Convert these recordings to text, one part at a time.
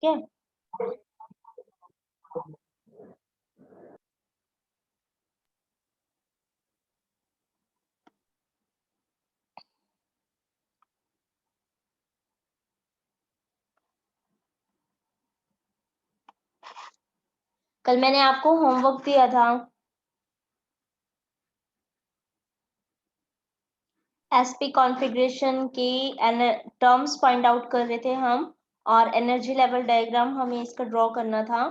ठीक है। कल मैंने आपको होमवर्क दिया था, एसपी कॉन्फ़िगरेशन की टर्म्स फाइंड आउट कर रहे थे हम, और एनर्जी लेवल डायग्राम हमें इसका ड्रॉ करना था।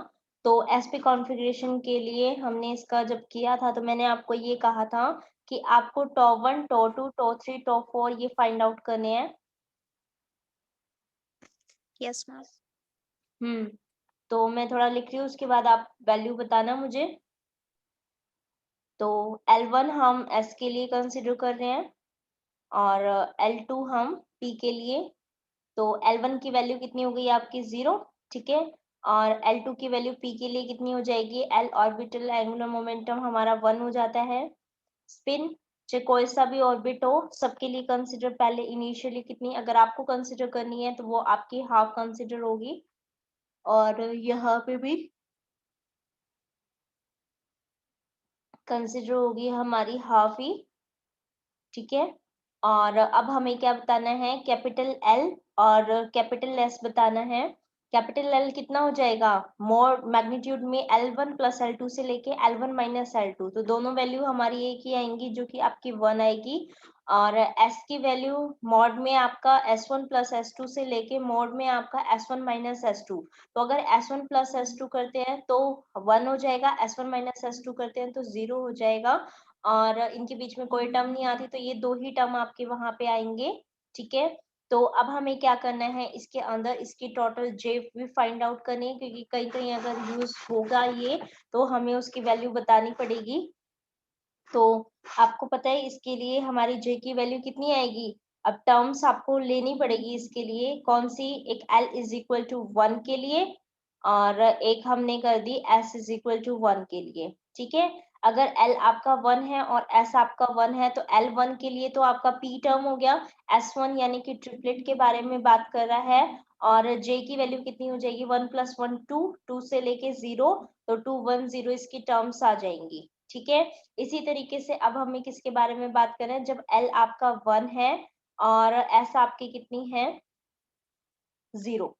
तो एसपी कॉन्फ़िगरेशन के लिए हमने इसका जब किया था तो मैंने आपको ये कहा था कि आपको टॉ1, टॉ2, टॉ3, टॉ4 ये फाइंड आउट करने हैं। Yes ma'am. तो मैं थोड़ा लिख रही हूँ, उसके बाद आप वैल्यू बताना मुझे। तो L1 हम S के लिए कंसिडर कर रहे हैं और L2 हम P के लिए। तो L1 की वैल्यू कितनी हो गई आपकी 0, ठीक है। और L2 की वैल्यू P के लिए कितनी हो जाएगी, L ऑर्बिटल एंगुलर मोमेंटम हमारा 1 हो जाता है। स्पिन चाहे कोई सा भी ऑर्बिट हो, सबके लिए कंसिडर पहले इनिशियली कितनी, अगर आपको कंसिडर करनी है तो वो आपकी हाफ कंसिडर होगी, और यहाँ पे भी कंसिडर होगी हमारी हाफ ही, ठीक है। और अब हमें क्या बताना है, कैपिटल L और कैपिटल S बताना है। कैपिटल L कितना हो जाएगा, मोड मैग्नीट्यूड में L1 प्लस L2 से लेके L1 माइनस L2, तो दोनों वैल्यू हमारी एक ही आएंगी जो कि आपकी 1 आएगी। और S की वैल्यू मॉड में आपका S1 प्लस S2 से लेके मॉड में आपका S1 माइनस S2, तो अगर S1 प्लस S2 करते हैं तो 1 हो जाएगा, S1 माइनस S2 करते हैं तो 0 हो जाएगा, और इनके बीच में कोई टर्म नहीं आती, तो ये 2 ही टर्म आपके वहां पे आएंगे, ठीक है। तो अब हमें क्या करना है, इसके अंदर इसकी टोटल J भी फाइंड आउट करनी है, क्योंकि कहीं कहीं अगर यूज होगा ये तो हमें उसकी वैल्यू बतानी पड़ेगी। तो आपको पता है इसके लिए हमारी J की वैल्यू कितनी आएगी। अब टर्म्स आपको लेनी पड़ेगी इसके लिए, कौन सी, एक L इज इक्वल टू 1 के लिए, और एक हमने कर दी S इज इक्वल टू 1 के लिए, ठीक है। अगर L आपका 1 है और S आपका 1 है तो L1 के लिए तो आपका P टर्म हो गया, S1 यानी कि ट्रिपलेट के बारे में बात कर रहा है, और J की वैल्यू कितनी हो जाएगी, 1 प्लस 1 2, 2 से लेके 0, तो 2 1 0 इसकी टर्म्स आ जाएंगी, ठीक है। इसी तरीके से अब हमें किसके बारे में बात करें, जब L आपका 1 है और S आपकी कितनी है 0,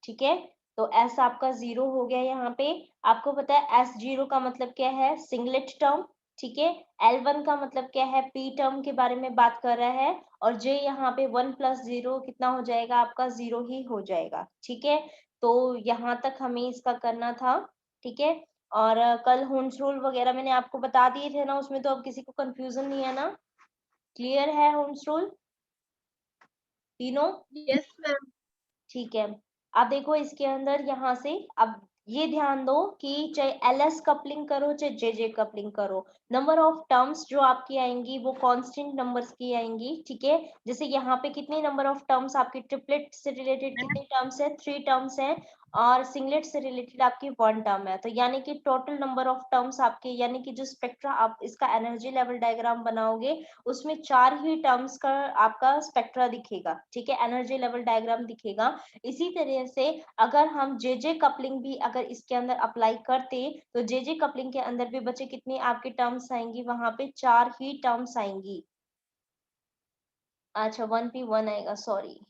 ठीक है। तो S आपका 0 हो गया यहाँ पे। आपको पता है S0 का मतलब क्या है, सिंगलेट टर्म, ठीक है। L1 का मतलब क्या है, P टर्म के बारे में बात कर रहा है, और J यहाँ पे 1 प्लस 0 कितना हो जाएगा आपका 0 ही हो जाएगा, ठीक है। तो यहाँ तक हमें इसका करना था, ठीक है। और कल होम्स रूल वगैरह मैंने आपको बता दिए थे ना, उसमें तो अब किसी को कंफ्यूजन नहीं है ना, क्लियर है होम्स रूल तीनों। Yes ma'am. ठीक है। अब देखो इसके अंदर यहाँ से, अब ये ध्यान दो कि चाहे LS कपलिंग करो चाहे JJ कपलिंग करो, नंबर ऑफ टर्म्स जो आपकी आएंगी वो कांस्टेंट नंबर्स की आएंगी, ठीक है। जैसे यहाँ पे कितने नंबर ऑफ टर्म्स आपकी ट्रिपलेट से रिलेटेड कितने टर्म्स है, 3 टर्म्स है, और सिंगलेट से रिलेटेड आपकी 1 टर्म है, तो यानी कि टोटल नंबर ऑफ टर्म्स आपके, यानी कि जो स्पेक्ट्रा आप इसका एनर्जी लेवल डायग्राम बनाओगे उसमें 4 ही टर्म्स का आपका स्पेक्ट्रा दिखेगा, ठीक है, एनर्जी लेवल डायग्राम दिखेगा। इसी तरह से अगर हम JJ कपलिंग भी अगर इसके अंदर अप्लाई करते तो JJ कपलिंग के अंदर भी बच्चे कितनी आपकी टर्म्स आएंगी, वहां पे 4 ही टर्म्स आएंगी। अच्छा 1P1 आएगा, सॉरी,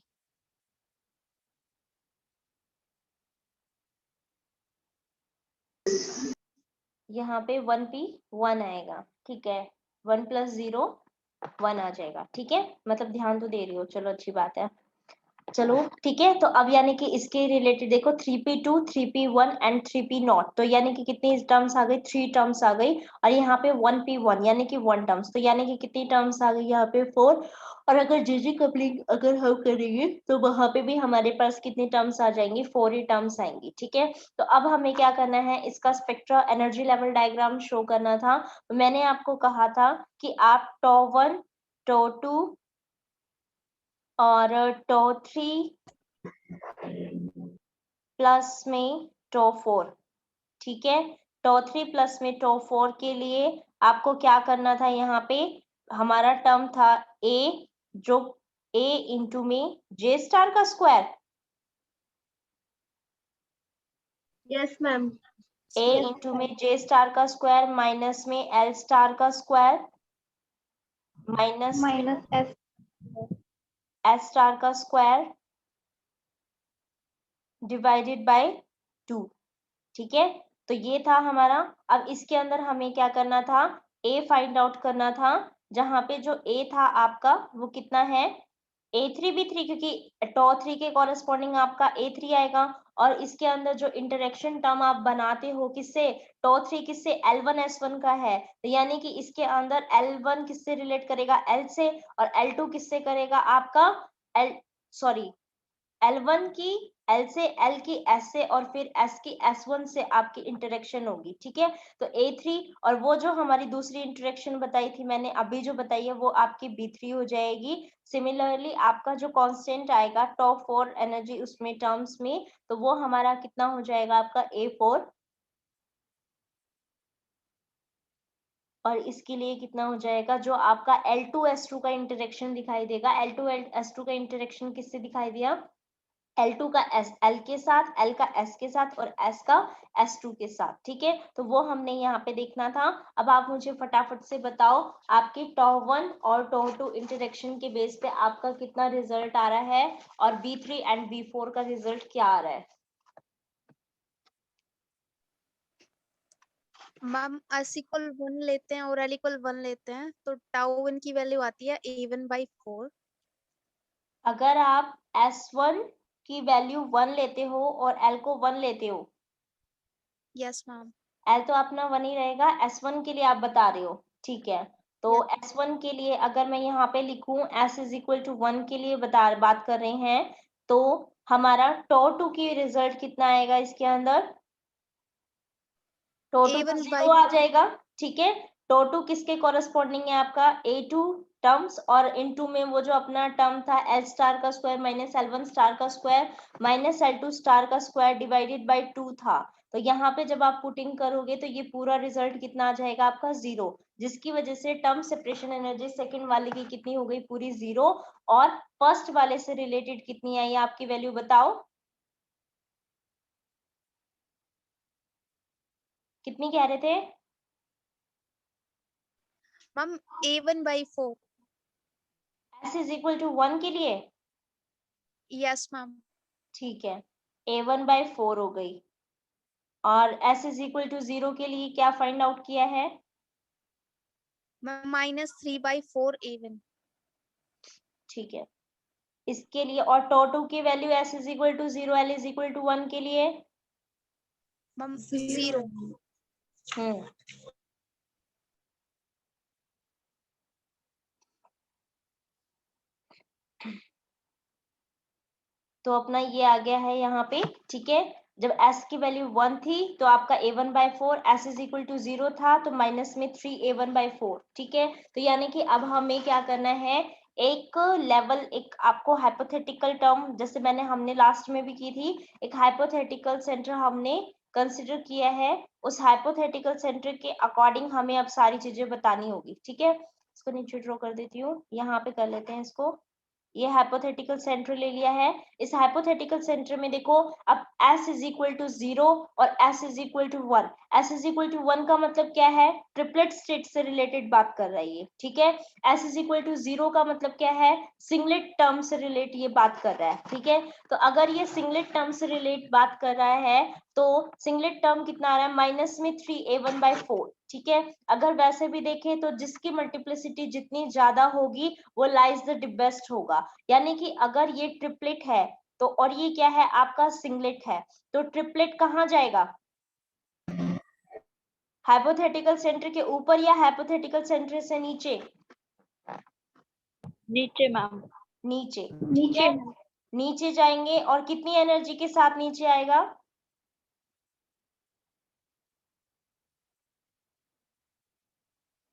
यहाँ पे 1P1 आएगा, ठीक है। 1 प्लस 0 1 आ जाएगा, ठीक है, मतलब ध्यान तो दे रही हो, चलो अच्छी बात है। चलो ठीक है, तो अब यानी कि इसके रिलेटेड देखो 3P2, 3P1 एंड 3P0, तो यानी कि कितनी टर्म्स आ गई, 3 टर्म्स आ गई, और यहाँ पे 1P1 यानी कि 1 टर्म्स, तो यानी कि कितनी टर्म्स आ गई यहाँ पे 4, और अगर JJ कपलिंग अगर हम करेंगे तो वहां पे भी हमारे पास कितनी टर्म्स आ जाएंगी, 4 ही टर्म्स आएंगी, ठीक है। तो अब हमें क्या करना है, इसका spectra energy level diagram show करना था। तो मैंने आपको कहा था कि आप टॉ1, टॉ2 और टॉ3 प्लस में टॉ4, ठीक है। टॉ3 प्लस में टॉ4 के लिए आपको क्या करना था, यहाँ पे हमारा टर्म था A, जो A इंटू में J स्टार का square, yes ma'am. A into में J स्टार का स्क्वायर माइनस में L स्टार का square minus minus S S star का स्क्वायर डिवाइडेड बाय 2। ठीक है, तो ये था हमारा। अब इसके अंदर हमें क्या करना था, A फाइंड आउट करना था, जहां पे जो A था आपका वो कितना है A3B3, क्योंकि टॉ 3 के कॉरेस्पॉन्डिंग आपका A3 आएगा। और इसके अंदर जो इंटरेक्शन टर्म आप बनाते हो किससे, टॉ 3 किससे, L1S1 का है, तो यानी कि इसके अंदर L1 किससे रिलेट करेगा, L से, और L2 किससे करेगा आपका L1 की L से, L की S से, और फिर S की S1 से आपकी इंटरेक्शन होगी। ठीक है, तो A3, और वो जो हमारी दूसरी इंटरेक्शन बताई थी मैंने अभी जो बताई है वो आपकी B3 हो जाएगी। सिमिलरली आपका जो कांस्टेंट आएगा टॉ 4 एनर्जी उसमें टर्म्स में, तो वो हमारा कितना हो जाएगा आपका A4, और इसके लिए कितना हो जाएगा, जो आपका L2S2 का इंटरेक्शन दिखाई देगा, L2S2 का इंटरेक्शन किससे दिखाई दिया, L2 का L के साथ, L का S के साथ, और S का S2 के साथ। ठीक है, तो वो हमने यहाँ पे देखना था। अब आप मुझे फटाफट से बताओ आपकी टॉ 1 और टॉ 2 इंटरेक्शन के बेस पे आपका कितना रिजल्ट आ रहा है, और B3 एंड B4 का रिजल्ट क्या आ रहा है। मैम एस इक्वल 1 लेते हैं और एल इक्वल 1 लेते हैं तो टाउ 1 की वैल्यू आती है A1/4। अगर आप S1 की वैल्यू 1 लेते हो और L को 1 लेते हो, यस मैम। L तो अपना 1 ही रहेगा, S1 के लिए आप बता रहे हो। ठीक है, तो यस S1 के लिए अगर मैं यहाँ पे लिखूं S इज इक्वल टू 1 के लिए बात कर रहे हैं, तो हमारा टॉ 2 की रिजल्ट कितना आएगा इसके अंदर, टॉ 2 तो 0 आ A1/4। जाएगा। ठीक है, टॉ 2 किसके कॉरेस्पॉन्डिंग है आपका A2 टर्म्स, और इनटू में वो जो अपना टर्म था L स्टार का स्क्वायर माइनस L1 स्टार का स्क्वायर माइनस L2 स्टार का स्क्वायर डिवाइडेड बाय 2 था। तो यहाँ पे जब आप पुटिंग करोगे तो ये पूरा रिजल्ट कितना आ जाएगा आपका 0, जिसकी वजह से टर्म सेपरेशन एनर्जी सेकंड वाले की कितनी हो गई, पूरी 0, और फर्स्ट वाले से रिलेटेड कितनी आई आपकी वैल्यू बताओ, कितनी कह रहे थे। Ma'am A1/4। S is equal to 1 के लिए, यस मैम। ठीक है, A1/4 हो गई। और S इज इक्वल टू 0 के लिए क्या फाइंड आउट किया है, मैम -3/4 A1। ठीक है, इसके लिए। और टॉ 2 की value S is equal to 0, L is equal to 1 के लिए, मैम 0। हम्म, तो अपना ये आ गया है यहाँ पे। ठीक है, जब S की वैल्यू 1 थी तो आपका A1/4, S is equal to 0 था तो माइनस में 3 A1/4। ठीक है, तो यानी कि अब हमें क्या करना है, एक लेवल, एक आपको हाइपोथेटिकल टर्म, जैसे हमने लास्ट में भी की थी, एक हाइपोथेटिकल सेंटर हमने कंसिडर किया है, उस हाइपोथेटिकल सेंटर के अकॉर्डिंग हमें अब सारी चीजें बतानी होगी। ठीक है, इसको नीचे ड्रॉ कर देती हूँ, यहाँ पे कर लेते हैं इसको। ये हाइपोथेटिकल सेंटर ले लिया है। इस हाइपोथेटिकल सेंटर में देखो, अब S इज इक्वल टू 0 और S is equal to 1। S is equal to 1 का मतलब क्या है, ट्रिपलेट स्टेट से रिलेटेड बात कर रही है। ठीक है, S इज इक्वल टू 0 का मतलब क्या है, सिंगलेट टर्म से रिलेट ये बात कर रहा है। ठीक है, तो अगर ये सिंगलेट टर्म से रिलेट बात कर रहा है तो सिंगलेट टर्म कितना आ रहा है, माइनस में 3 A1/4। ठीक है, अगर वैसे भी देखें तो जिसकी मल्टीप्लिसिटी जितनी ज्यादा होगी वो लाइज द बेस्ट होगा। यानी कि अगर ये ट्रिपलेट है तो, और ये क्या है आपका सिंगलेट है, तो ट्रिपलेट कहाँ जाएगा, हाइपोथेटिकल सेंटर के ऊपर या हाइपोथेटिकल सेंटर से नीचे, नीचे मैम। नीचे। ठीक नीचे है, मैम। नीचे जाएंगे और कितनी एनर्जी के साथ नीचे आएगा,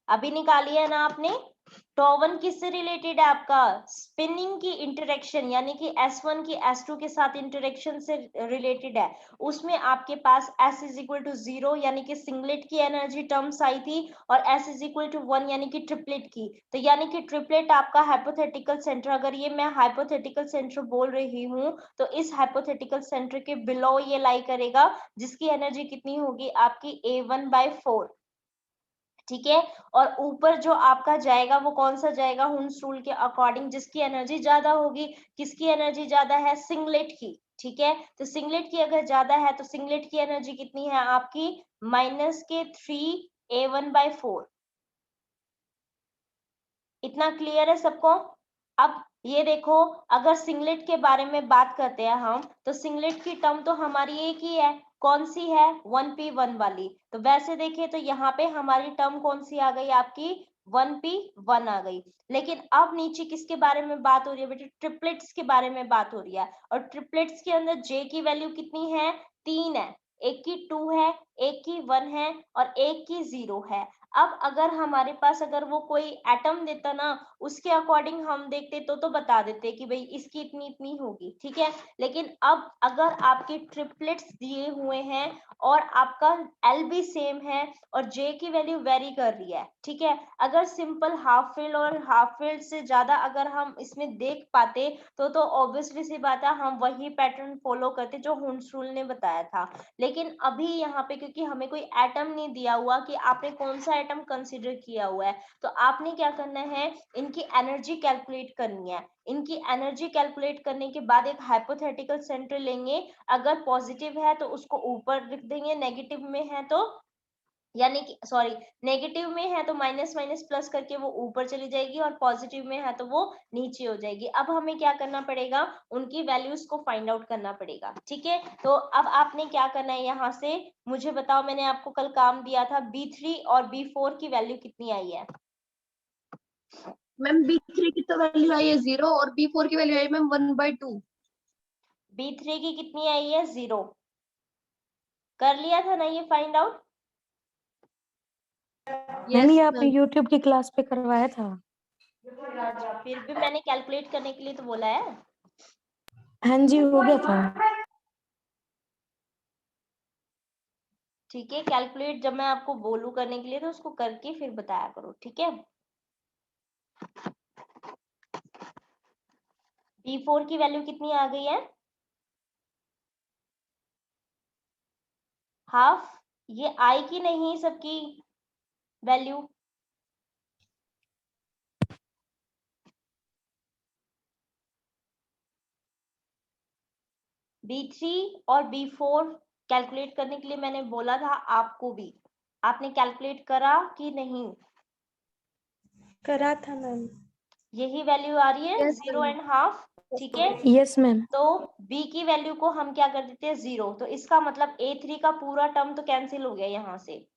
अभी निकाली है ना आपने, टॉ1 किससे रिलेटेड है आपका? स्पिनिंग की इंटरेक्शन, यानी कि S1 की S2 के साथ इंटरेक्शन से रिलेटेड है। उसमें आपके पास S इज इक्वल टू 0 यानी कि सिंगलेट की एनर्जी टर्म्स आई थी, और S इज इक्वल टू 1 यानी कि ट्रिपलेट की। तो यानी कि ट्रिपलेट आपका हाइपोथेटिकल सेंटर, अगर ये मैं हाइपोथेटिकल सेंटर बोल रही हूँ तो इस हाइपोथेटिकल सेंटर के बिलो ये लाई करेगा, जिसकी एनर्जी कितनी होगी आपकी A1/4। ठीक है, और ऊपर जो आपका जाएगा वो कौन सा जाएगा? हुन्स रूल के अकॉर्डिंग, जिसकी एनर्जी ज्यादा होगी। किसकी एनर्जी ज्यादा है? सिंगलेट की। ठीक है, तो सिंगलेट की अगर ज्यादा है तो सिंगलेट की एनर्जी कितनी है आपकी? -3A1/4। इतना क्लियर है सबको? अब ये देखो, अगर सिंगलेट के बारे में बात करते हैं हम, तो सिंगलेट की टर्म तो हमारी एक ही है। कौन सी है? 1p1 वाली। तो वैसे देखें तो यहाँ पे हमारी टर्म कौन सी आ गई आपकी? 1p1 आ गई। लेकिन अब नीचे किसके बारे में बात हो रही है बेटे? ट्रिपलेट्स के बारे में बात हो रही है। और ट्रिपलेट्स के अंदर जे की वैल्यू कितनी है? 3 है। एक की 2 है, एक की 1 है, और एक की 0 है। अब अगर हमारे पास अगर वो कोई एटम देता ना, उसके अकॉर्डिंग हम देखते तो बता देते कि भाई इसकी इतनी इतनी होगी। ठीक है, लेकिन अब अगर आपके ट्रिपलेट्स दिए हुए हैं और आपका एल भी सेम है और जे की वैल्यू वेरी कर रही है, ठीक है, अगर सिंपल हाफ फील्ड और हाफ फील्ड से ज्यादा अगर हम इसमें देख पाते तो ऑब्वियसली सी बात है हम वही पैटर्न फॉलो करते जो हुन्स रूल ने बताया था। लेकिन अभी यहाँ पे क्योंकि हमें कोई एटम नहीं दिया हुआ कि आपने कौन सा एटम कंसीडर किया हुआ है, तो आपने क्या करना है, इनकी एनर्जी कैलकुलेट करनी है। इनकी एनर्जी कैलकुलेट करने के बाद एक हाइपोथेटिकल सेंटर लेंगे। अगर पॉजिटिव है तो उसको ऊपर लिख देंगे, नेगेटिव में है तो, यानी कि सॉरी, नेगेटिव में है तो माइनस माइनस प्लस करके वो ऊपर चली जाएगी, और पॉजिटिव में है तो वो नीचे हो जाएगी। अब हमें क्या करना पड़ेगा? उनकी वैल्यूज को फाइंड आउट करना पड़ेगा। ठीक है, तो अब आपने क्या करना है, यहाँ से मुझे बताओ, मैंने आपको कल काम दिया था B3 और B4 की वैल्यू कितनी आई है? मैम B3 की तो वैल्यू आई है 0 और B4 की वैल्यू आई है मैम 1/2। B3 की कितनी आई है? 0। कर लिया था ना ये फाइंड आउट? मम्मी आपने यूट्यूब की क्लास पे करवाया था। अच्छा, फिर भी मैंने कैलकुलेट करने के लिए तो बोला है। हाँ जी, हो गया था। ठीक है, कैलकुलेट जब मैं आपको बोलूं करने के लिए तो उसको करके फिर बताया करो। ठीक है, B4 की वैल्यू कितनी आ गई है? हाफ। ये आई की नहीं सबकी वैल्यू? B3 और B4 कैलकुलेट करने के लिए मैंने बोला था आपको भी, आपने कैलकुलेट करा कि नहीं? करा था मैम। यही वैल्यू आ रही है, 0 एंड हाफ। ठीक है, यस मैम। तो B की वैल्यू को हम क्या कर देते हैं? 0। तो इसका मतलब A3 का पूरा टर्म तो कैंसिल हो गया यहाँ से।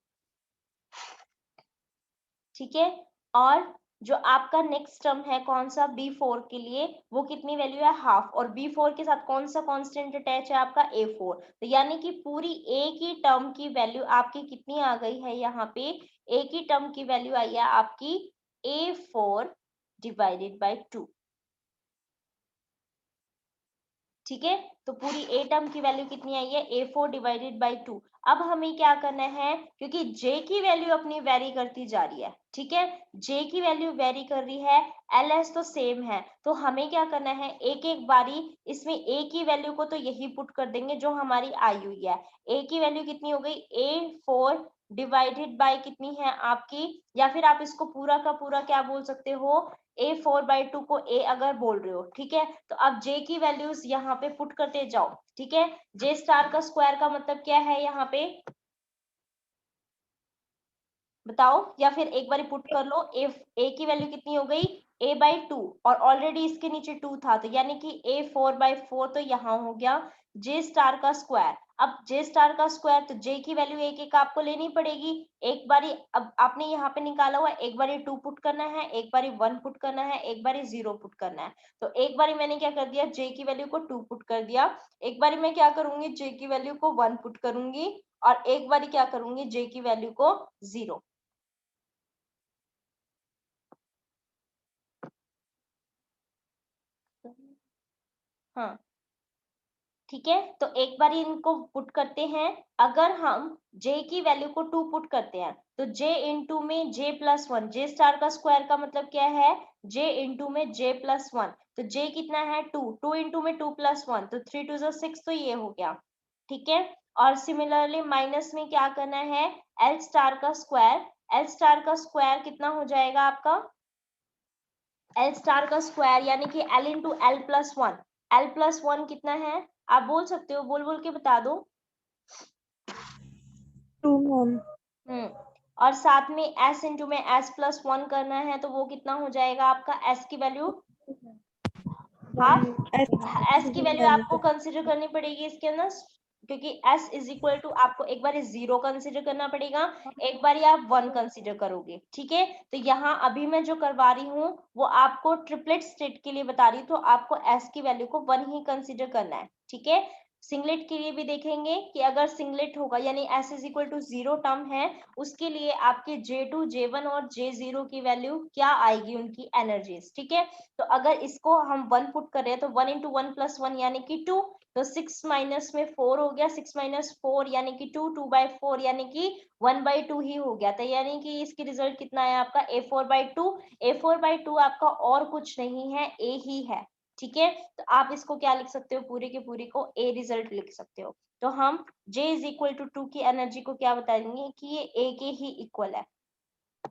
ठीक है, और जो आपका नेक्स्ट टर्म है कौन सा? B4 के लिए वो कितनी वैल्यू है? हाफ। और B4 के साथ कौन सा कांस्टेंट अटैच है आपका? A4। तो यानी कि पूरी A की टर्म की वैल्यू आपकी कितनी आ गई है यहाँ पे? A की टर्म की वैल्यू आई है आपकी A4 डिवाइडेड बाय 2। ठीक है, तो पूरी A टर्म की वैल्यू कितनी आई है? A4 divided by 2। अब हमें क्या करना है, क्योंकि J की वैल्यू अपनी वेरी करती जा रही है। ठीक है, J की वैल्यू वेरी कर रही है, LS तो सेम है, तो हमें क्या करना है, एक एक बारी इसमें A की वैल्यू को तो यही पुट कर देंगे जो हमारी आई हुई है। A की वैल्यू कितनी हो गई? A4 डिवाइडेड बाय कितनी है आपकी, या फिर आप इसको पूरा का पूरा क्या बोल सकते हो? A4/2 को A अगर बोल रहे हो। ठीक है, तो अब J की वैल्यूज यहाँ पे पुट करते जाओ। ठीक है, J स्टार का स्क्वायर का मतलब क्या है यहाँ पे? बताओ, या फिर एक बार पुट कर लो। A की वैल्यू कितनी हो गई? A/2, और ऑलरेडी इसके नीचे 2 था, तो यानी कि A4/4 तो यहाँ हो गया J स्टार का स्क्वायर। अब J स्टार का स्क्वायर, तो J की वैल्यू एक एक आपको लेनी पड़ेगी। एक बारी अब आपने यहाँ पे निकाला हुआ, एक बारी 2 पुट करना है, एक बारी 1 पुट करना है, एक बारी 0 पुट करना है। तो एक बारी मैंने क्या कर दिया, J की वैल्यू को 2 पुट कर दिया। एक बारी मैं क्या करूंगी, J की वैल्यू को 1 पुट करूंगी, और एक बारी क्या करूंगी, J की वैल्यू को 0। हाँ ठीक है, तो एक बार इनको पुट करते हैं। अगर हम j की वैल्यू को 2 पुट करते हैं तो j इंटू में j+1, j स्टार का स्क्वायर का मतलब क्या है, j इंटू में j+1, तो j कितना है 2, 2 इंटू में 2+1 तो 3 2 6, तो ये हो गया। ठीक है, और सिमिलरली माइनस में क्या करना है, l स्टार का स्क्वायर, l स्टार का स्क्वायर कितना हो जाएगा आपका, l स्टार का स्क्वायर यानी कि l इंटू l+1, l+1 कितना है, आप बोल सकते हो, बोल बोल के बता दो। 2 मैम। और साथ में s इंटू में s+1 करना है तो वो कितना हो जाएगा आपका, s की वैल्यू हाफ, s की वैल्यू आपको कंसिडर करनी पड़ेगी इसके अंदर, क्योंकि s इज इक्वल टू आपको एक बार 0 कंसिडर करना पड़ेगा, एक बार आप 1 कंसिडर करोगे। ठीक है, तो यहाँ अभी मैं जो करवा रही हूँ वो आपको ट्रिपलेट स्टेट के लिए बता रही हूँ, तो आपको s की वैल्यू को 1 ही कंसिडर करना है। ठीक है, सिंगलेट के लिए भी देखेंगे कि अगर सिंगलेट होगा यानी s is equal to 0 term है, उसके लिए आपके J2, J1 और J0 की वैल्यू क्या आएगी, उनकी एनर्जीज। ठीक है, तो अगर इसको हम 1 पुट कर रहे हैं तो 1 इंटू 1+1 यानी कि 2, तो 6 माइनस में 4 हो गया, 6 माइनस 4 यानी कि 2, 2/4 यानी कि 1/2 ही हो गया। तो यानी कि इसकी रिजल्ट कितना है आपका A4/2, A4/2 आपका और कुछ नहीं है, A ही है। ठीक है, तो आप इसको क्या लिख सकते हो, पूरे के पूरे को A रिजल्ट लिख सकते हो। तो हम J इज इक्वल टू 2 की एनर्जी को क्या बताएंगे कि ये A के ही इक्वल है।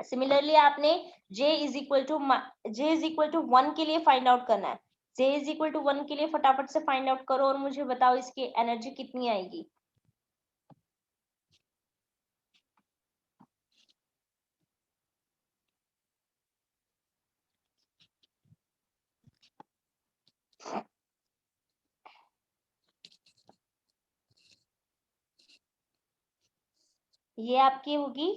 सिमिलरली आपने J इज इक्वल टू 1 के लिए फाइंड आउट करना है। J इज इक्वल टू 1 के लिए फटाफट से फाइंड आउट करो और मुझे बताओ इसकी एनर्जी कितनी आएगी। ये आपकी होगी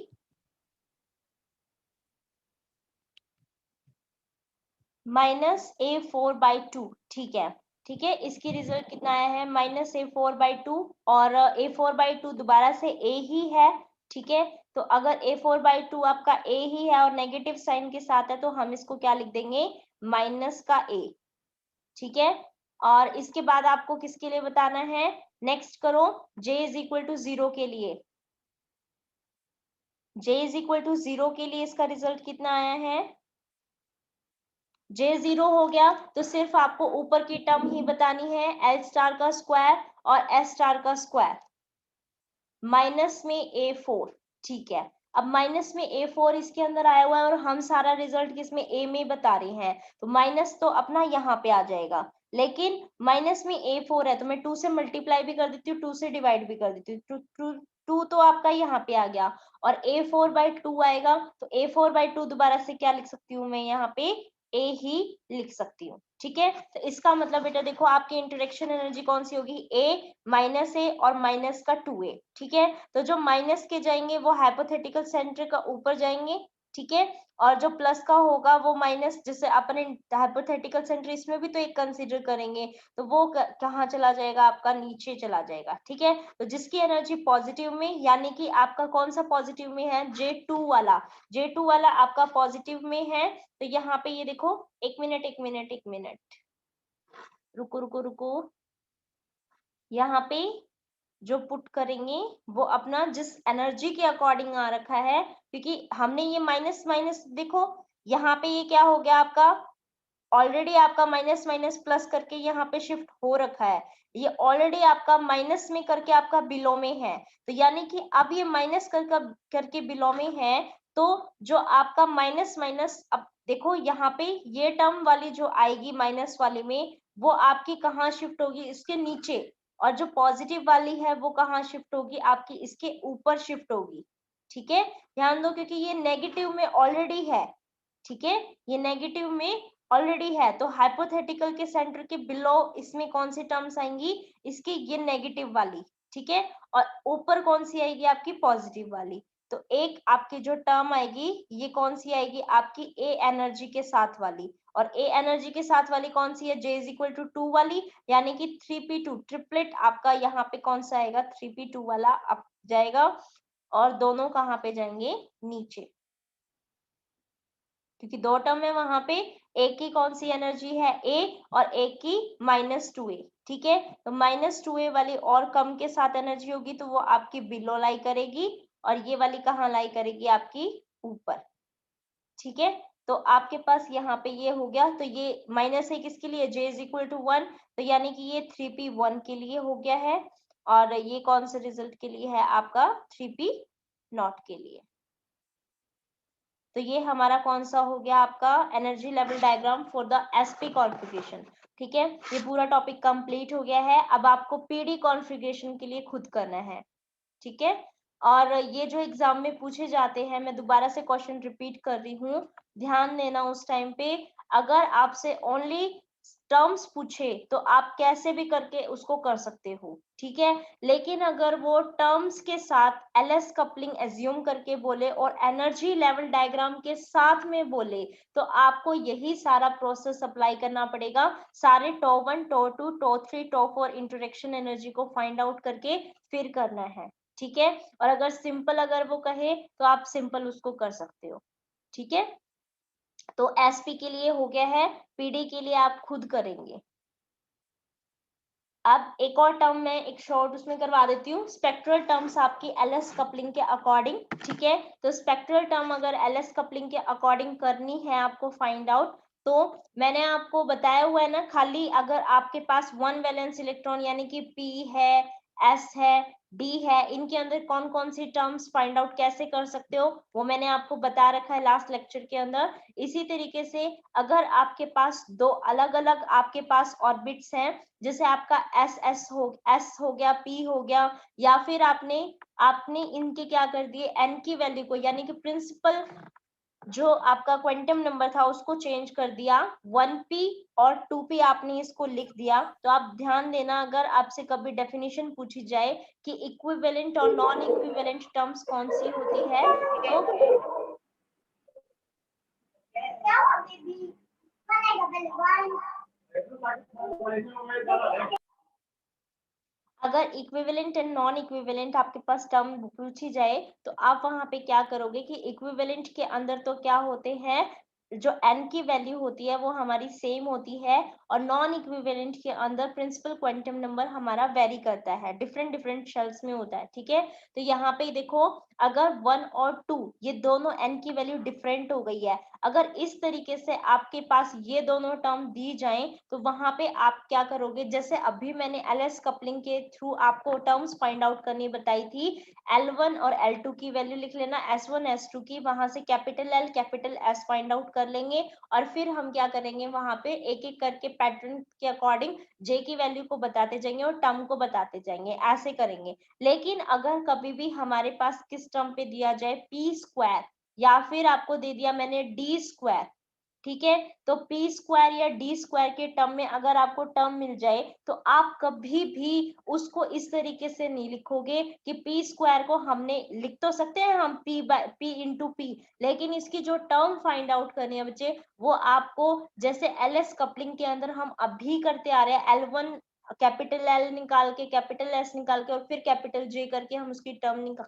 -A4/2। ठीक है, ठीक है, इसकी रिजल्ट कितना आया है -A4/2, और A4/2 दोबारा से A ही है। ठीक है, तो अगर A4/2 आपका A ही है और नेगेटिव साइन के साथ है तो हम इसको क्या लिख देंगे, माइनस का A। ठीक है, और इसके बाद आपको किसके लिए बताना है, नेक्स्ट करो J इज इक्वल टू 0 के लिए। J इज इक्वल टू 0 के लिए इसका रिजल्ट कितना आया है, J 0 हो गया, तो सिर्फ आपको ऊपर की टर्म ही बतानी है, L स्टार का स्क्वायर और S स्टार का स्क्वायर माइनस में A4। ठीक है, अब माइनस में A4 इसके अंदर आया हुआ है और हम सारा रिजल्ट किसमें, A में बता रहे हैं, तो माइनस तो अपना यहाँ पे आ जाएगा, लेकिन माइनस में A4 है तो मैं 2 से मल्टीप्लाई भी कर देती हूँ, 2 से डिवाइड भी कर देती हूँ, 2 तो आपका यहाँ पे आ गया और A4/2 आएगा, तो A4/2 दोबारा से क्या लिख सकती हूँ मैं, यहाँ पे A ही लिख सकती हूँ। ठीक है, तो इसका मतलब बेटा देखो आपकी इंटरेक्शन एनर्जी कौन सी होगी, A और माइनस का 2A। ठीक है, तो जो माइनस के जाएंगे वो हाइपोथेटिकल सेंटर का ऊपर जाएंगे। ठीक है, और जो प्लस का होगा वो माइनस, जैसे अपने हाइपोथेटिकल सेंटर इसमें भी तो एक कंसीडर करेंगे, तो वो कहाँ चला जाएगा, आपका नीचे चला जाएगा। ठीक है, तो जिसकी एनर्जी पॉजिटिव में, यानी कि आपका कौन सा पॉजिटिव में है, J2 वाला आपका पॉजिटिव में है, तो यहाँ पे ये देखो, एक मिनट, रुको, यहाँ पे जो पुट करेंगे वो अपना जिस एनर्जी के अकॉर्डिंग आ रखा है, क्योंकि हमने ये माइनस माइनस देखो, यहाँ पे ये क्या हो गया आपका, ऑलरेडी आपका माइनस माइनस प्लस करके यहाँ पे शिफ्ट हो रखा है, ये ऑलरेडी आपका माइनस में करके आपका बिलो में है, तो यानी कि अब ये माइनस करके बिलो में है, तो जो आपका माइनस माइनस, अब देखो यहाँ पे ये टर्म वाली जो आएगी माइनस वाली में, वो आपकी कहाँ शिफ्ट होगी, इसके नीचे, और जो पॉजिटिव वाली है वो कहाँ शिफ्ट होगी, आपकी इसके ऊपर शिफ्ट होगी। ठीक है, ध्यान दो क्योंकि ये नेगेटिव में ऑलरेडी है। ठीक है, ये नेगेटिव में ऑलरेडी है, तो हाइपोथेटिकल के सेंटर के बिलो इसमें कौन सी टर्म्स आएंगी, इसकी ये नेगेटिव वाली। ठीक है, और ऊपर कौन सी आएगी, आपकी पॉजिटिव वाली। तो एक आपकी जो टर्म आएगी ये कौन सी आएगी, आपकी ए एनर्जी के साथ वाली, और ए एनर्जी के साथ वाली कौन सी है, J इज इक्वल टू 2 वाली, यानी कि 3p2 ट्रिपलेट आपका यहाँ पे कौन सा आएगा, 3p2 वाला आप जाएगा, और दोनों कहाँ पे जाएंगे, नीचे, क्योंकि दो टर्म है वहां पे, एक की कौन सी एनर्जी है A और एक की -2A, ठीक है। तो -2A वाली और कम के साथ एनर्जी होगी तो वो आपकी बिलो लाई करेगी और ये वाली कहाँ लाई करेगी, आपकी ऊपर, ठीक है। तो आपके पास यहाँ पे ये हो गया, तो ये -1 किसके लिए, J इज इक्वल टू 1, तो यानी कि ये 3p1 के लिए हो गया है और ये कौन से रिजल्ट के लिए है, आपका 3p0 के लिए। तो ये हमारा कौन सा हो गया, आपका energy level diagram for the sp configuration, ठीक है। ये पूरा टॉपिक कंप्लीट हो गया है। अब आपको pd कॉन्फ़िगरेशन के लिए खुद करना है, ठीक है। और ये जो एग्जाम में पूछे जाते हैं, मैं दोबारा से क्वेश्चन रिपीट कर रही हूँ, ध्यान देना उस टाइम पे। अगर आपसे ओनली टर्म्स पूछे तो आप कैसे भी करके उसको कर सकते हो, ठीक है। लेकिन अगर वो टर्म्स के साथ एलएस कपलिंग एज्यूम करके बोले और एनर्जी लेवल डायग्राम के साथ में बोले तो आपको यही सारा प्रोसेस अप्लाई करना पड़ेगा, सारे टॉ 1 टॉ 2 टॉ 3 टॉ 4 इंटरेक्शन एनर्जी को फाइंड आउट करके फिर करना है, ठीक है। और अगर सिंपल अगर वो कहे तो आप सिंपल उसको कर सकते हो, ठीक है। तो एसपी के लिए हो गया है, पीडी के लिए आप खुद करेंगे। अब एक और टर्म मैं एक शॉर्ट उसमें करवा देती हूँ, स्पेक्ट्रल टर्म्स आपकी एलएस कपलिंग के अकॉर्डिंग, ठीक है। तो स्पेक्ट्रल टर्म अगर एलएस कपलिंग के अकॉर्डिंग करनी है आपको फाइंड आउट, तो मैंने आपको बताया हुआ है ना, खाली अगर आपके पास 1 वैलेंस इलेक्ट्रॉन यानी कि p है, s है, d है, इनके अंदर कौन कौन सी टर्म्स फाइंड आउट कैसे कर सकते हो वो मैंने आपको बता रखा है लास्ट लेक्चर के अंदर। इसी तरीके से अगर आपके पास दो अलग अलग आपके पास ऑर्बिट्स हैं, जैसे आपका एस हो गया, पी हो गया, या फिर आपने इनके क्या कर दिए, एन की वैल्यू को यानी कि प्रिंसिपल जो आपका क्वांटम नंबर था उसको चेंज कर दिया, 1p और 2p आपने इसको लिख दिया। तो आप ध्यान देना, अगर आपसे कभी डेफिनेशन पूछी जाए कि इक्विवेलेंट और नॉन इक्विवेलेंट टर्म्स कौन सी होती है, तो अगर इक्विवेलेंट एंड नॉन इक्विवेलेंट आपके पास टर्म पूछी जाए तो आप वहां पे क्या करोगे कि इक्विवेलेंट के अंदर तो क्या होते हैं, जो n की वैल्यू होती है वो हमारी सेम होती है, और नॉन इक्विवेलेंट के अंदर प्रिंसिपल क्वांटम नंबर हमारा वेरी करता है, डिफरेंट डिफरेंट शेल्स में होता है, ठीक है। तो यहाँ पे देखो, अगर 1 और 2 ये दोनों n की वैल्यू डिफरेंट हो गई है, अगर इस तरीके से आपके पास ये दोनों टर्म दी जाएं तो वहां पे आप क्या करोगे, जैसे अभी मैंने एलएस कपलिंग के थ्रू आपको टर्म्स फाइंड आउट करनी बताई थी, L1 और L2 की वैल्यू लिख लेना, S1 S2 की, वहां से capital L capital S find out कर लेंगे और फिर हम क्या करेंगे, वहां पे एक एक करके पैटर्न के अकॉर्डिंग J की वैल्यू को बताते जाएंगे और टर्म को बताते जाएंगे, ऐसे करेंगे। लेकिन अगर कभी भी हमारे पास किस टर्म पे दिया जाए, p² या फिर आपको दे दिया मैंने d², ठीक है। तो p² या d² के टर्म में अगर आपको टर्म मिल जाए तो आप कभी भी उसको इस तरीके से नहीं लिखोगे कि p² को हमने लिख तो सकते हैं हम p इंटू p, लेकिन इसकी जो टर्म फाइंड आउट करनी है बच्चे, वो आपको जैसे एलएस कपलिंग के अंदर हम अभी करते आ रहे हैं, L1 कैपिटल L निकाल के कैपिटल S निकाल के और फिर कैपिटल J करके हम उसकी टर्म निकाल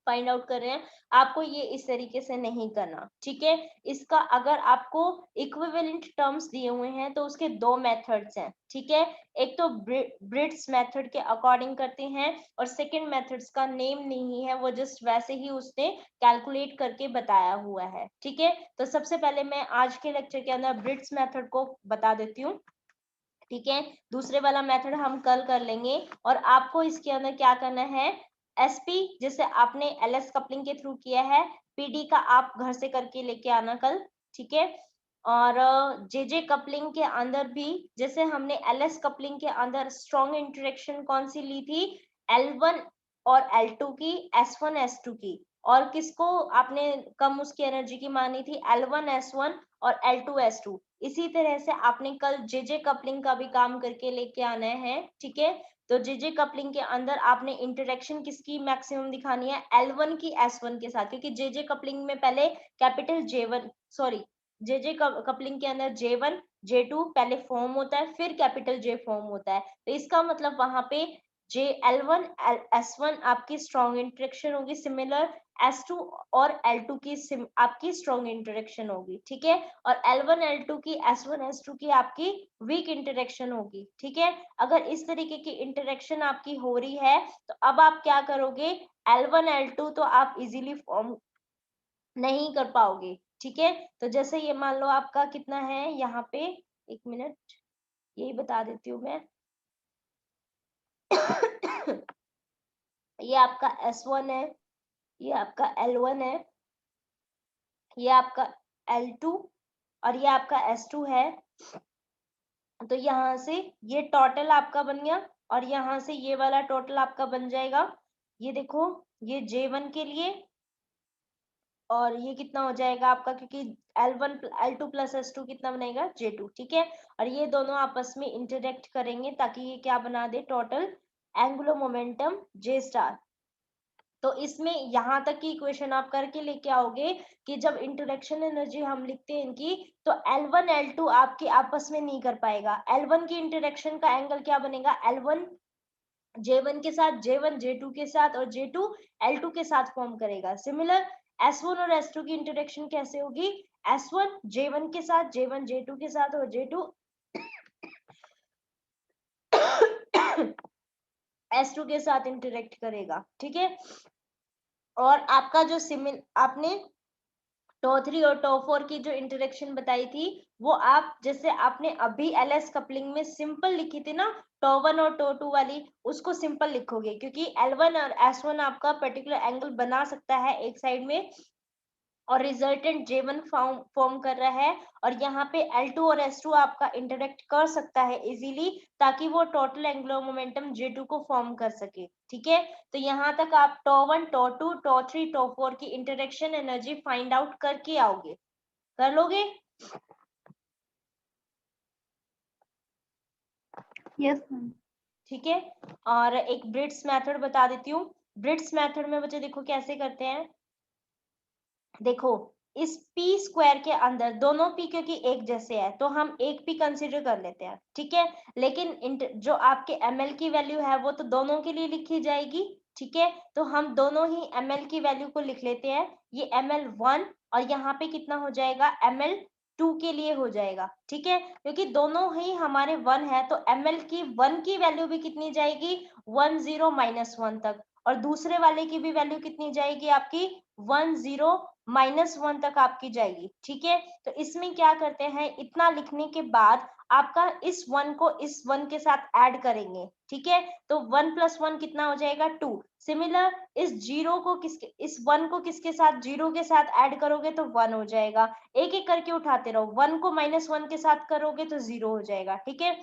फाइंड आउट कर रहे हैं, आपको ये इस तरीके से नहीं करना, ठीक है। इसका अगर आपको इक्विवेलेंट टर्म्स दिए हुए हैं तो उसके दो मेथड्स हैं, ठीक है। एक तो ब्रिट्स मेथड के अकॉर्डिंग करते हैं और सेकंड मेथड्स का नेम नहीं है, वो जस्ट वैसे ही उसने कैलकुलेट करके बताया हुआ है, ठीक है। तो सबसे पहले मैं आज के लेक्चर के अंदर ब्रिट्स मेथड को बता देती हूँ, ठीक है। दूसरे वाला मेथड हम कल कर लेंगे और आपको इसके अंदर क्या करना है, एसपी जैसे आपने एलएस कपलिंग के थ्रू किया है, पीडी का आप घर से करके लेके आना कल, ठीक है। और जेजे कपलिंग के अंदर भी जैसे हमने एलएस कपलिंग के अंदर स्ट्रॉन्ग इंटरेक्शन कौन सी ली थी, L1 और L2 की, S1 S2 की, और किसको आपने कम उसकी एनर्जी की मानी थी, L1 S1 और L2 S2। इसी तरह से आपने कल जेजे कपलिंग का भी काम करके लेके आना है, ठीक है। तो जेजे कपलिंग के अंदर आपने इंटरेक्शन किसकी मैक्सिमम दिखानी है, L1 की S1 के साथ, क्योंकि जेजे कपलिंग में पहले capital J1 sorry JJ coupling के अंदर J1 J2 पहले फॉर्म होता है, फिर कैपिटल J फॉर्म होता है, तो इसका मतलब वहां पे L1 S1 आपकी स्ट्रॉन्ग इंटरेक्शन होगी, सिमिलर S2 और L2 की आपकी स्ट्रॉन्ग इंटरेक्शन होगी, ठीक है। और L1 L2 की S1 S2 की आपकी वीक इंटरेक्शन होगी, ठीक है। अगर इस तरीके की इंटरेक्शन आपकी हो रही है तो अब आप क्या करोगे, L1 L2 तो आप इजीली फॉर्म नहीं कर पाओगे, ठीक है। तो जैसे ये मान लो आपका कितना है यहाँ पे, एक मिनट यही बता देती हूँ मैं। ये आपका S1 है, ये आपका L1 है, ये आपका L2 और ये आपका S2 है। तो यहाँ से ये टोटल आपका बन गया और यहाँ से ये वाला टोटल आपका बन जाएगा। ये देखो ये J1 के लिए और ये कितना हो जाएगा आपका, क्योंकि L1 L2 प्लस S2 कितना बनेगा J2, ठीक है। और ये दोनों आपस में इंटरेक्ट करेंगे ताकि ये क्या बना दे, total angular momentum J star. तो इसमें यहाँ तक की इक्वेशन आप करके लेके आओगे कि जब इंटरेक्शन एनर्जी हम लिखते हैं इनकी, तो L1 L2 आपके आपस में नहीं कर पाएगा। L1 की इंटरेक्शन का एंगल क्या बनेगा, L1 J1 के साथ, J1 J2 के साथ और J2 L2 के साथ फॉर्म करेगा। सिमिलर S1 और S2 की इंटरेक्शन कैसे होगी, S1 J1 के साथ, J1 J2 के साथ और J2 S2 के साथ इंटरेक्ट करेगा, ठीक है। और आपका जो आपने टो3 और टो4 की जो इंटरेक्शन बताई थी, वो आप जैसे आपने अभी LS कपलिंग में सिंपल लिखी थी ना, टो1 और टो2 वाली, उसको सिंपल लिखोगे क्योंकि L1 और S1 आपका पर्टिकुलर एंगल बना सकता है एक साइड में और रिजल्टेंट J1 फॉर्म कर रहा है, और यहाँ पे L2 और S2 आपका इंटरेक्ट कर सकता है इजीली, ताकि वो टोटल एंगुलर मोमेंटम J2 को फॉर्म कर सके, ठीक है। तो यहाँ तक आप टो1 टो2 टो3 टो4 की इंटरेक्शन एनर्जी फाइंड आउट करके आओगे, कर लोगे। Yes ma'am. ठीक है। और एक ब्रिट्स मेथड बता देती हूँ। ब्रिट्स मेथड में बच्चे देखो कैसे करते हैं, देखो इस p स्क्वायर के अंदर दोनों p क्योंकि एक जैसे है तो हम एक p कंसीडर कर लेते हैं, ठीक है। लेकिन जो आपके ml की वैल्यू है वो तो दोनों के लिए लिखी जाएगी, ठीक है। तो हम दोनों ही ml की वैल्यू को लिख लेते हैं, ये ml1 और यहाँ पे कितना हो जाएगा, ml2 के लिए हो जाएगा, ठीक है। क्योंकि दोनों ही हमारे 1 है तो ml की 1 की वैल्यू भी कितनी जाएगी, 1 0 -1 तक, और दूसरे वाले की भी वैल्यू कितनी जाएगी आपकी, 1 0 -1 तक आपकी जाएगी, ठीक है। तो इसमें क्या करते हैं, इतना लिखने के बाद आपका इस 1 को इस 1 के साथ ऐड करेंगे, ठीक है। तो 1 + 1 कितना हो जाएगा, 2। सिमिलर इस 0 को इस 1 को किसके साथ, 0 के साथ ऐड करोगे तो 1 हो जाएगा। एक एक करके उठाते रहो, 1 को -1 के साथ करोगे तो 0 हो जाएगा, ठीक है।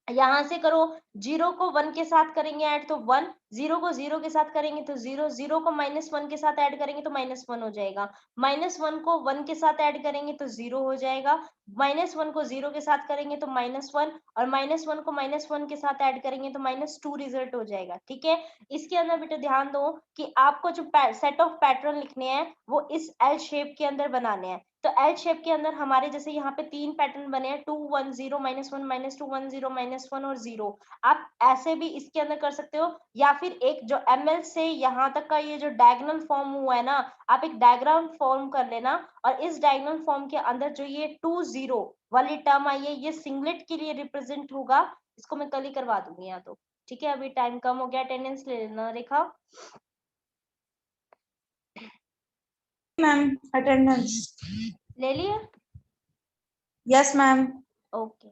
यहाँ से करो, 0 को 1 के साथ करेंगे ऐड तो 1, 0 को 0 के साथ करेंगे तो 0, 0 को -1 के साथ ऐड करेंगे तो -1 हो जाएगा, -1 को 1 के साथ ऐड करेंगे तो 0 हो जाएगा, -1 को 0 के साथ करेंगे तो -1 और -1 को -1 के साथ ऐड करेंगे तो -2 रिजल्ट हो जाएगा, ठीक है। इसके अंदर बेटा ध्यान दो कि आपको जो सेट ऑफ पैटर्न लिखने हैं वो इस एल शेप के अंदर बनाने हैं। तो एल शेप के अंदर हमारे जैसे यहाँ पे 3 पैटर्न बने हैं, 2 1 0 -1 -2 1 0 -1 और 0। आप ऐसे भी इसके अंदर कर सकते हो, या फिर एक जो ML से यहाँ तक का ये जो डायगोनल फॉर्म हुआ है ना, आप एक डायग्राम फॉर्म कर लेना, और इस डायगोनल फॉर्म के अंदर जो ये 2 0 वाली टर्म आई है ये सिंगलेट के लिए रिप्रेजेंट होगा। इसको मैं कल ही करवा दूंगी यहाँ तो, ठीक है। अभी टाइम कम हो गया, अटेंडेंस ले लेना रेखा। मैम अटेंडेंस ले लिया, यस मैम। ओके।